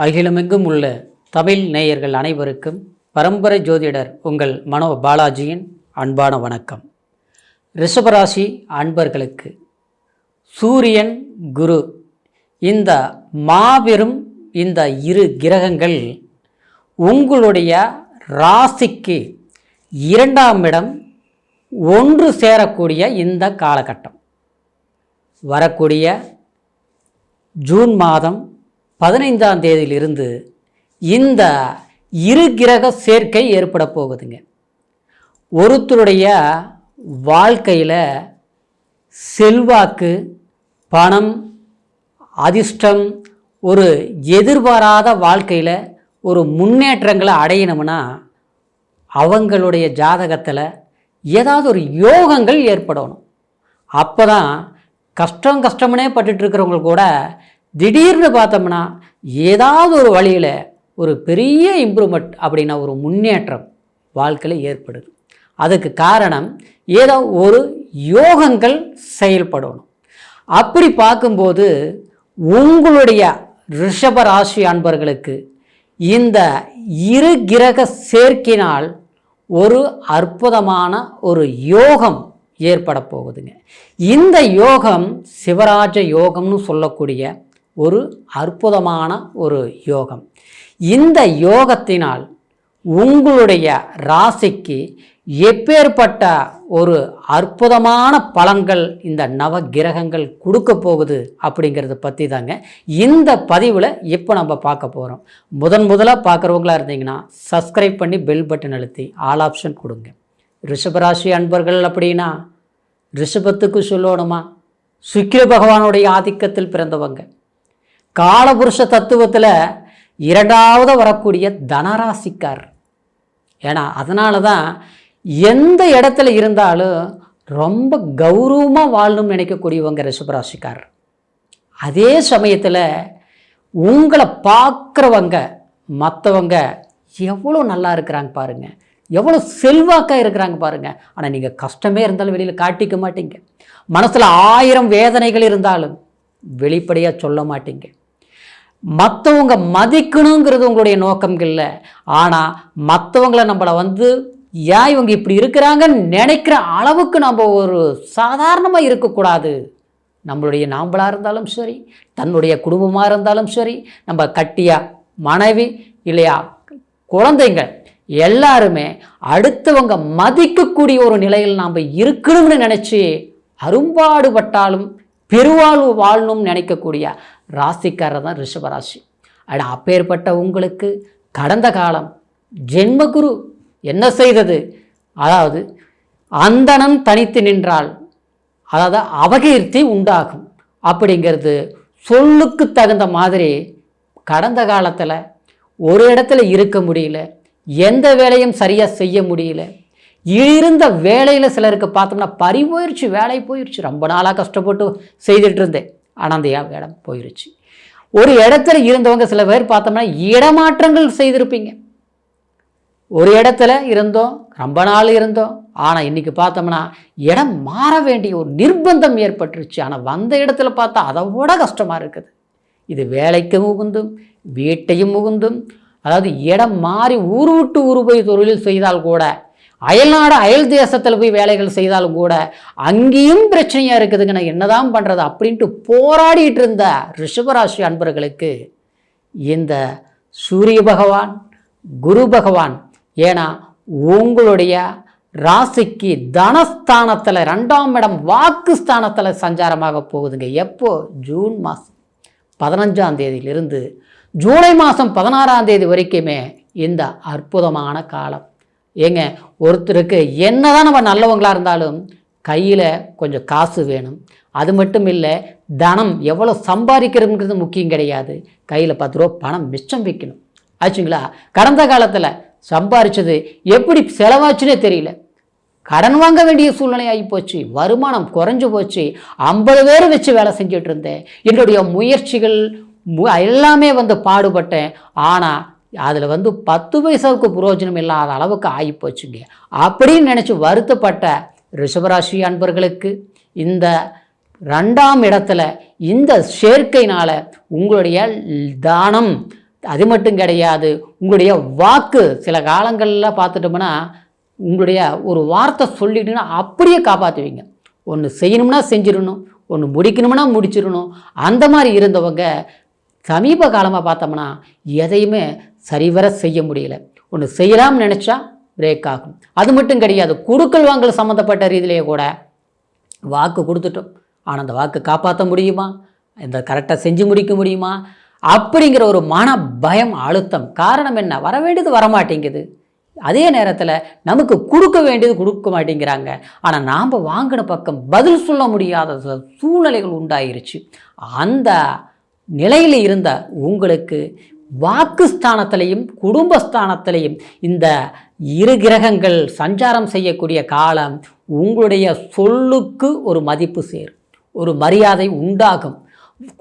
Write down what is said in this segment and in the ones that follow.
அகிலமெங்கும் உள்ள தமிழ் நேயர்கள் அனைவருக்கும் பரம்பரை ஜோதிடர் உங்கள் மனோ பாலாஜியின் அன்பான வணக்கம். ரிஷபராசி அன்பர்களுக்கு சூரியன் குரு இந்த மாபெரும் இந்த இரு கிரகங்கள் உங்களுடைய ராசிக்கு 2ஆம் இடம் ஒன்று சேரக்கூடிய இந்த காலகட்டம் வரக்கூடிய ஜூன் மாதம் 15ஆம் தேதியிலிருந்து இந்த இரு கிரக சேர்க்கை ஏற்பட போகுதுங்க. ஒருத்தருடைய வாழ்க்கையில் செல்வாக்கு, பணம், அதிர்ஷ்டம், ஒரு எதிர்பாராத வாழ்க்கையில் ஒரு முன்னேற்றங்களை அடையணும்னா அவங்களுடைய ஜாதகத்தில் ஏதாவது ஒரு யோகங்கள் ஏற்படணும். அப்போ தான் கஷ்டம்னே பட்டுருக்கிறவங்க கூட திடீர்னு பார்த்தோம்னா ஏதாவது ஒரு வழியில் ஒரு பெரிய இம்ப்ரூவ்மெண்ட் அப்படின்னா ஒரு முன்னேற்றம் வாழ்க்கையில் ஏற்படுது. அதுக்கு காரணம் ஏதோ ஒரு யோகங்கள் செயல்படணும். அப்படி பார்க்கும்போது உங்களுடைய ரிஷப ராசி அன்பர்களுக்கு இந்த இரு கிரக சேர்க்கினால் ஒரு அற்புதமான ஒரு யோகம் ஏற்பட போகுதுங்க. இந்த யோகம் சிவராஜ யோகம்னு சொல்லக்கூடிய ஒரு அற்புதமான ஒரு யோகம். இந்த யோகத்தினால் உங்களுடைய ராசிக்கு எப்பேற்பட்ட ஒரு அற்புதமான பலன்கள் இந்த நவ கிரகங்கள் கொடுக்க போகுது அப்படிங்கிறத பற்றி தாங்க இந்த பதிவில் இப்போ நம்ம பார்க்க போகிறோம். முதலாக பார்க்குறவங்களா இருந்தீங்கன்னா சப்ஸ்கிரைப் பண்ணி பெல் பட்டன் அழுத்தி ஆல் ஆப்ஷன் கொடுங்க. ரிஷபராசி அன்பர்கள் அப்படின்னா ரிஷபத்துக்கு சொல்லணுமா, சுக்கிர பகவானுடைய ஆதிக்கத்தில் பிறந்தவங்க, காலபுருஷ தத்துவத்தில் 2ஆவது வரக்கூடிய தனராசிக்கார். ஏன்னா அதனால தான் எந்த இடத்துல இருந்தாலும் ரொம்ப கௌரவமாக வாழணும்னு நினைக்கக்கூடியவங்க ரிஷபராசிக்கார். அதே சமயத்தில் உங்களை பார்க்குறவங்க மற்றவங்க எவ்வளோ நல்லா இருக்கிறாங்க பாருங்கள், எவ்வளோ செல்வாக்காக இருக்கிறாங்க பாருங்கள். ஆனால் நீங்கள் கஷ்டமே இருந்தாலும் வெளியில் காட்டிக்க மாட்டீங்க. மனசில் 1000 வேதனைகள் இருந்தாலும் வெளிப்படையாக சொல்ல மாட்டீங்க. மற்றவங்க மதிக்கணுங்கிறது உங்களுடைய நோக்கம் இல்லை. ஆனால் மற்றவங்களை நம்மளை ஏன் இவங்க இப்படி இருக்கிறாங்கன்னு நினைக்கிற அளவுக்கு நம்ம ஒரு சாதாரணமாக இருக்கக்கூடாது. நம்மளுடைய நாம்பளாக இருந்தாலும் சரி, தன்னுடைய குடும்பமாக இருந்தாலும் சரி, நம்ம கட்டியா மனைவி இல்லையா குழந்தைங்க எல்லாருமே அடுத்தவங்க மதிக்கக்கூடிய ஒரு நிலையில் நாம் இருக்கணும்னு நினச்சி அரும்பாடுபட்டாலும் பெருவாழ்வு வாழணும்னு நினைக்கக்கூடிய ராசிக்காரர் தான் ரிஷபராசி. ஆனால் அப்பேற்பட்ட உங்களுக்கு கடந்த காலம் ஜென்மகுரு என்ன செய்தது? அதாவது அந்தணன் தனித்து நின்றால் அதாவது அபகீர்த்தி உண்டாகும் அப்படிங்கிறது சொல்லுக்கு தகுந்த மாதிரி கடந்த காலத்தில் ஒரு இடத்துல இருக்க முடியல, எந்த வேலையும் சரியாக செய்ய முடியல. இருந்த வேலையில் சிலருக்கு பார்த்தோம்னா பறி போயிடுச்சு, வேலை போயிடுச்சு. ரொம்ப நாளாக கஷ்டப்பட்டு செய்துட்டு இருந்தேன், ஆனால் அந்த இடம் போயிடுச்சு. ஒரு இடத்துல இருந்தவங்க சில பேர் பார்த்தோம்னா இடமாற்றங்கள் செய்திருப்பீங்க. ஒரு இடத்துல இருந்தோம், ரொம்ப நாள் இருந்தோம், ஆனால் இன்றைக்கி பார்த்தோம்னா இடம் மாற வேண்டிய ஒரு நிர்பந்தம் ஏற்பட்டுருச்சு. ஆனால் வந்த இடத்துல பார்த்தா அதை விட கஷ்டமாக இருக்குது. இது வேலைக்கும் உகுந்தும் வீட்டையும் உகுந்தும், அதாவது இடம் மாறி ஊர் விட்டு ஊர் போய் தொழில் செய்தால் கூட, அயல்நாடு அயல் தேசத்தில் போய் வேலைகள் செய்தாலும் கூட அங்கேயும் பிரச்சனையாக இருக்குதுங்க. நான் என்னதான் பண்ணுறது அப்படின்ட்டு போராடிட்டு இருந்த ரிஷபராசி அன்பர்களுக்கு இந்த சூரிய பகவான், குரு பகவான், ஏன்னா உங்களுடைய ராசிக்கு தனஸ்தானத்தில் 2ஆம் இடம் வாக்குஸ்தானத்தில் சஞ்சாரமாக போகுதுங்க. எப்போ? ஜூன் மாதம் 15ஆம் தேதியிலிருந்து ஜூலை மாதம் 16ஆம் தேதி வரைக்குமே இந்த அற்புதமான காலம். ஏங்க ஒருத்தருக்கு என்னதான் நம்ம நல்லவங்களாக இருந்தாலும் கையில் கொஞ்சம் காசு வேணும். அது மட்டும் இல்லை, தனம் எவ்வளோ சம்பாதிக்கிறதுங்கிறது முக்கியம் கிடையாது. கையில் 10 ரூபா பணம் மிச்சம் வைக்கணும் ஆச்சுங்களா. கடந்த காலத்தில் சம்பாரித்தது எப்படி செலவாச்சுன்னே தெரியல, கடன் வாங்க வேண்டிய சூழ்நிலை ஆகி போச்சு, வருமானம் குறைஞ்சு போச்சு. 50 பேர் வச்சு வேலை செஞ்சுட்டு இருந்தேன், என்னுடைய முயற்சிகள் எல்லாமே பாடுபட்டேன். ஆனால் அதில் 10 பைசாவுக்கு பிரயோஜனம் இல்லாத அளவுக்கு ஆகிப்போச்சுங்க அப்படின்னு நினச்சி வருத்தப்பட்ட ரிஷபராசி அன்பர்களுக்கு இந்த 2ஆம் இடத்துல இந்த சேர்க்கையினால் உங்களுடைய தானம், அது மட்டும் கிடையாது, உங்களுடைய வாக்கு சில காலங்களில் பார்த்துட்டோம்னா உங்களுடைய ஒரு வார்த்தை சொல்லிட்டுன்னா அப்படியே காப்பாற்றுவீங்க. ஒன்று செய்யணும்னா செஞ்சிடணும், ஒன்று முடிக்கணும்னா முடிச்சிடணும். அந்த மாதிரி இருந்தவங்க சமீப காலமாக பார்த்தோம்னா எதையுமே சரிவர செய்ய முடியல. ஒன்று செய்யலாம்னு நினச்சா பிரேக் ஆகும். அது மட்டும் கிடையாது, கொடுக்கல் வாங்கல் சம்மந்தப்பட்ட ரீதியிலேயே கூட வாக்கு கொடுத்துட்டோம், ஆனால் அந்த வாக்கு காப்பாற்ற முடியுமா, இந்த கரெக்டாக செஞ்சு முடிக்க முடியுமா அப்படிங்கிற ஒரு மன பயம், அழுத்தம். காரணம் என்ன? வர வேண்டியது வரமாட்டேங்குது, அதே நேரத்தில் நமக்கு கொடுக்க வேண்டியது கொடுக்க மாட்டேங்கிறாங்க. ஆனால் நாம் வாங்கின பக்கம் பதில் சொல்ல முடியாத சூழ்நிலைகள் உண்டாயிருச்சு. அந்த நிலையில் இருந்த உங்களுக்கு வாக்குஸ்தானத்திலையும் குடும்பஸ்தானத்திலையும் இந்த இரு கிரகங்கள் சஞ்சாரம் செய்யக்கூடிய காலம் உங்களுடைய சொல்லுக்கு ஒரு மதிப்பு சேரும், ஒரு மரியாதை உண்டாகும்.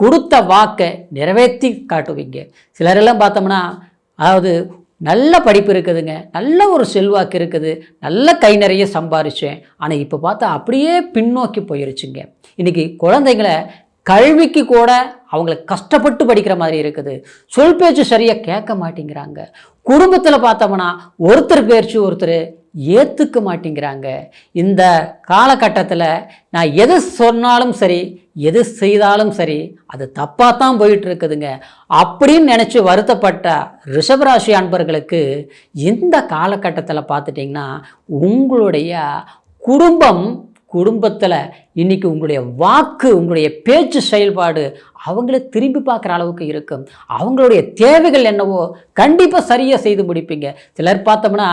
கொடுத்த வாக்கை நிறைவேற்றி காட்டுவீங்க. சிலரெல்லாம் பார்த்தோம்னா, அதாவது நல்ல படிப்பு இருக்குதுங்க, நல்ல ஒரு செல்வாக்கு இருக்குது, நல்ல கை நிறைய சம்பாரித்தேன், ஆனால் இப்போ பார்த்தா அப்படியே பின்னோக்கி போயிருச்சுங்க. இன்றைக்கி குழந்தைங்களை கல்விக்கு கூட அவங்கள கஷ்டப்பட்டு படிக்கிற மாதிரி இருக்குது. சொல் பேச்சு சரியாக கேட்க மாட்டேங்கிறாங்க. குடும்பத்தில் பார்த்தோம்னா ஒருத்தர் பேச்சு ஒருத்தர் ஏற்றுக்க மாட்டேங்கிறாங்க. இந்த காலகட்டத்தில் நான் எது சொன்னாலும் சரி, எது செய்தாலும் சரி, அது தப்பாக தான் போயிட்டு இருக்குதுங்க அப்படின்னு நினச்சி வருத்தப்பட்ட ரிஷபராசி அன்பர்களுக்கு இந்த காலகட்டத்தில் பார்த்துட்டிங்கன்னா உங்களுடைய குடும்பத்தில் இன்றைக்கி உங்களுடைய வாக்கு, உங்களுடைய பேச்சு செயல்பாடு அவங்கள திரும்பி பார்க்குற அளவுக்கு இருக்கும். அவங்களுடைய தேவைகள் என்னவோ கண்டிப்பாக சரியாக செய்து முடிப்பீங்க. சிலர் பார்த்தோம்னா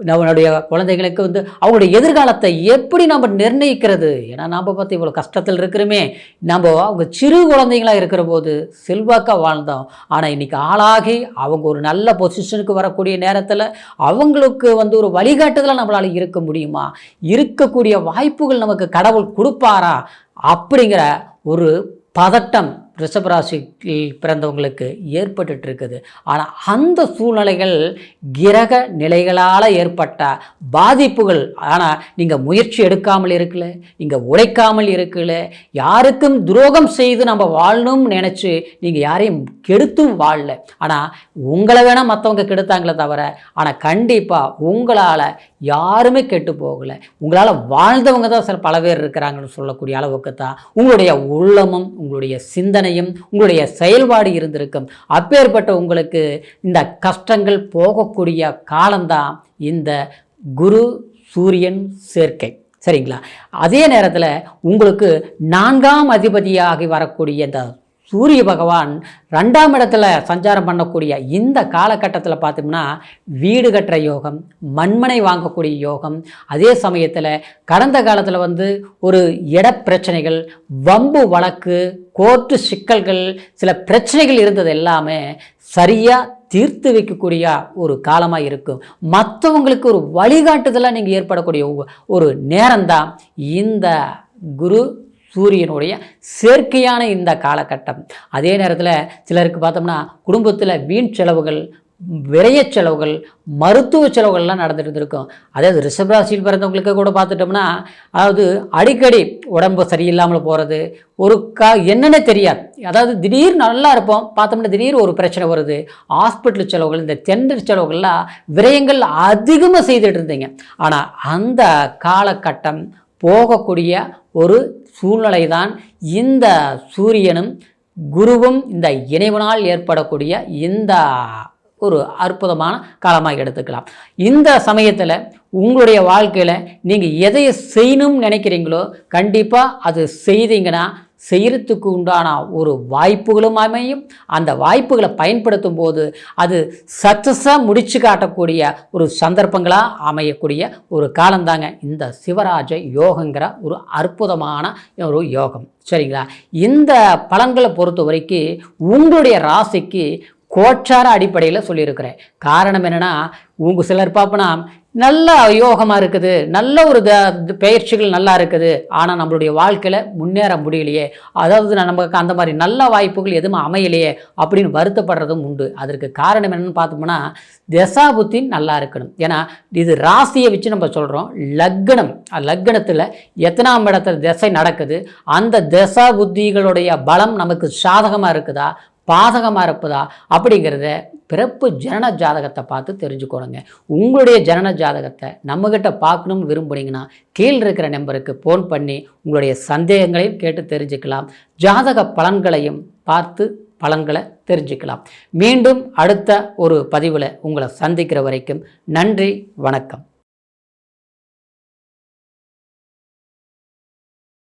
நம்மளுடைய குழந்தைகளுக்கு அவங்களுடைய எதிர்காலத்தை எப்படி நம்ம நிர்ணயிக்கிறது, ஏன்னா நாம் பார்த்து இவ்வளோ கஷ்டத்தில் இருக்கிறோமே, நம்ம அவங்க சிறு குழந்தைங்களாக இருக்கிற போது செல்வாக்காக வாழ்ந்தோம். ஆனால் இன்றைக்கி ஆளாகி அவங்க ஒரு நல்ல பொசிஷனுக்கு வரக்கூடிய நேரத்தில் அவங்களுக்கு ஒரு வழிகாட்டுதலாக நம்மளால் இருக்க முடியுமா, இருக்கக்கூடிய வாய்ப்புகள் நமக்கு கடவுள் கொடுப்பாரா அப்படிங்கிற ஒரு பதட்டம் ரிஷபராசியில் பிறந்தவங்களுக்கு ஏற்பட்டு இருக்குது. ஆனால் அந்த சூழ்நிலைகள் கிரக நிலைகளால் ஏற்பட்ட பாதிப்புகள். ஆனால் நீங்கள் முயற்சி எடுக்காமல் இருக்கல, நீங்கள் உழைக்காமல் இருக்கல, யாருக்கும் துரோகம் செய்து நம்ம வாழணும்னு நினச்சி நீங்கள் யாரையும் கெடுத்தும் வாழல. ஆனால் உங்களை வேணால் மற்றவங்க கெடுத்தாங்களே தவிர, ஆனால் கண்டிப்பாக உங்களால் யாருமே கெட்டு போகலை. உங்களால் வாழ்ந்தவங்க தான் சில பல பேர் இருக்கிறாங்கன்னு சொல்லக்கூடிய அளவுக்கு தான் உங்களுடைய உள்ளமும் உங்களுடைய சிந்தனையும் உங்களுடைய செயல்பாடு இருந்திருக்கும். அப்பேற்பட்ட உங்களுக்கு இந்த கஷ்டங்கள் போகக்கூடிய காலம்தான் இந்த குரு சூரியன் சேர்க்கை, சரிங்களா? அதே நேரத்தில் உங்களுக்கு 4ஆம் அதிபதியாகி வரக்கூடிய இந்த சூரிய பகவான் 2ஆம் இடத்துல சஞ்சாரம் பண்ணக்கூடிய இந்த காலகட்டத்தில் பார்த்தோம்னா வீடு கட்டுற யோகம், மண்மனை வாங்கக்கூடிய யோகம், அதே சமயத்தில் கடந்த காலத்தில் ஒரு இட பிரச்சனைகள், வம்பு வழக்கு, கோர்ட்டு சிக்கல்கள், சில பிரச்சனைகள் இருந்தது எல்லாமே சரியாக தீர்த்து வைக்கக்கூடிய ஒரு காலமாக இருக்கும். மற்றவங்களுக்கு ஒரு வழிகாட்டுதலாக நீங்கள் ஏற்படக்கூடிய ஒரு நேரம்தான் இந்த குரு சூரியனுடைய சேர்க்கையான இந்த காலகட்டம். அதே நேரத்தில் சிலருக்கு பார்த்தோம்னா குடும்பத்தில் வீண் செலவுகள், விரைய செலவுகள், மருத்துவ செலவுகள்லாம் நடந்துட்டு இருக்கும். அதாவது ரிஷபராசியில் பிறந்தவங்களுக்கு கூட பார்த்துட்டோம்னா, அதாவது அடிக்கடி உடம்பு சரியில்லாமல் போகிறது, ஒரு என்னென்ன தெரியாது. அதாவது திடீர் நல்லா இருப்போம், பார்த்தோம்னா திடீர் ஒரு பிரச்சனை வருது, ஹாஸ்பிட்டல் செலவுகள், இந்த டெண்டர் செலவுகள்லாம் விரயங்கள் அதிகமாக செய்துட்டு இருந்தீங்க. ஆனால் அந்த காலகட்டம் போகக்கூடிய ஒரு சூழ்நிலை தான் இந்த சூரியனும் குருவும் இந்த இணைவனால் ஏற்படக்கூடிய இந்த ஒரு அற்புதமான காலமாக எடுத்துக்கலாம். இந்த சமயத்தில் உங்களுடைய வாழ்க்கையில் நீங்கள் எதை செய்யணும்னு நினைக்கிறீங்களோ கண்டிப்பாக அது செய்தீங்கன்னா செய்கிறதுக்கு உண்டான ஒரு வாய்ப்புகளும் அமையும். அந்த வாய்ப்புகளை பயன்படுத்தும் போது அது சக்ஸஸாக முடிச்சு காட்டக்கூடிய ஒரு சந்தர்ப்பங்களாக அமையக்கூடிய ஒரு காலந்தாங்க இந்த சிவராஜ யோகங்கிற ஒரு அற்புதமான ஒரு யோகம், சரிங்களா? இந்த பலன்களை பொறுத்த வரைக்கும் உங்களுடைய ராசிக்கு கோச்சார அடிப்படையில் சொல்லியிருக்கிறேன். காரணம் என்னென்னா, உங்கள் சிலர் பார்ப்போன்னா நல்ல யோகமாக இருக்குது, நல்ல ஒரு பயிற்சிகள் நல்லா இருக்குது, ஆனால் நம்மளுடைய வாழ்க்கையில் முன்னேற முடியலையே, அதாவது நமக்கு அந்த மாதிரி நல்ல வாய்ப்புகள் எதுவும் அமையலையே அப்படின்னு வருத்தப்படுறதும் உண்டு. அதற்கு காரணம் என்னென்னு பார்த்தோம்னா தசாபுத்தி நல்லா இருக்கணும். ஏன்னா இது ராசியை வச்சு நம்ம சொல்கிறோம். லக்னத்தில் எத்தனாம் இடத்துல திசை நடக்குது, அந்த தசா புத்திகளுடைய பலம் நமக்கு சாதகமாக இருக்குதா பாதகமாக இருப்பதா அப்படிங்கிறத பிறப்பு ஜனன ஜாதகத்தை பார்த்து தெரிஞ்சுக்கோணுங்க. உங்களுடைய ஜனன ஜாதகத்தை நம்மக்கிட்ட பார்க்கணும்னு விரும்புனீங்கன்னா கீழ் இருக்கிற நம்பருக்கு ஃபோன் பண்ணி உங்களுடைய சந்தேகங்களையும் கேட்டு தெரிஞ்சுக்கலாம். ஜாதக பலன்களையும் பார்த்து பலன்களை தெரிஞ்சுக்கலாம். மீண்டும் அடுத்த ஒரு பதிவில் உங்களை சந்திக்கிற வரைக்கும் நன்றி, வணக்கம்.